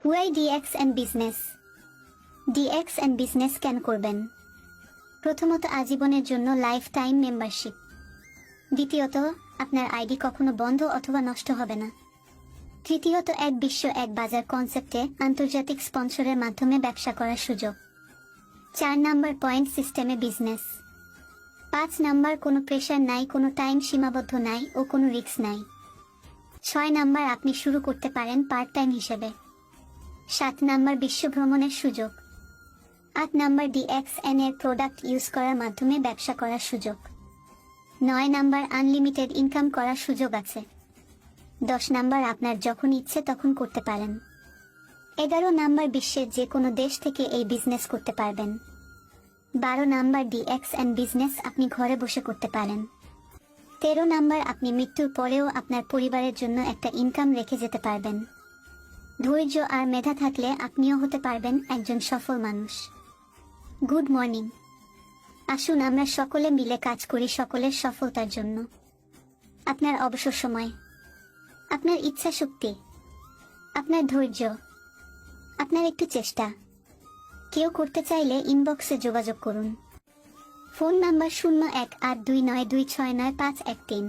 Y DX and business. DX and business কেন করবেন? প্রথমত, আজীবনের জন্য লাইফ টাইম মেম্বারশিপ। দ্বিতীয়ত, আপনার আইডি কখনো বন্ধ অথবা নষ্ট হবে না। তৃতীয়ত, এক বিশ্ব এক বাজার কনসেপ্টে আন্তর্জাতিক স্পন্সরের মাধ্যমে ব্যবসা করার সুযোগ। 4 নাম্বার পয়েন্ট, সিস্টেমে বিজনেস। 5 নাম্বার, কোনো প্রেশার নাই, কোনো টাইম সীমাবদ্ধ নাই ও কোনো রিস্ক নাই। 6 নাম্বার, আপনি শুরু করতে পারেন পার্ট টাইম হিসেবে। 7 নাম্বার, বিশ্ব ভ্রমণের সুযোগ। 8 নাম্বার, ডিএক্সএন এর প্রোডাক্ট ইউজ করার মাধ্যমে ব্যবসা করার সুযোগ। 9 নাম্বার, আনলিমিটেড ইনকাম করার সুযোগ আছে। 10 নাম্বার, আপনার যখন ইচ্ছে তখন করতে পারেন। 11 নাম্বার, বিশ্বের যে কোনো দেশ থেকে এই বিজনেস করতে পারবেন। 12 নাম্বার, ডিএক্সএন বিজনেস আপনি ঘরে বসে করতে পারেন। 13 নাম্বার, আপনি মৃত্যুর পরেও আপনার পরিবারের জন্য একটা ইনকাম রেখে যেতে পারবেন। ধৈর্য আর মেধা থাকলে আপনিও হতে পারবেন একজন সফল মানুষ। Good morning. আসুন আমরা সকলে মিলে কাজ করি সকলের সফলতার জন্য। আপনার অবসর সময়, আপনার ইচ্ছা শক্তি, আপনার ধৈর্য, আপনার একটু চেষ্টা। কেউ করতে চাইলে ইনবক্সে যোগাযোগ করুন। Phone number 018292692513।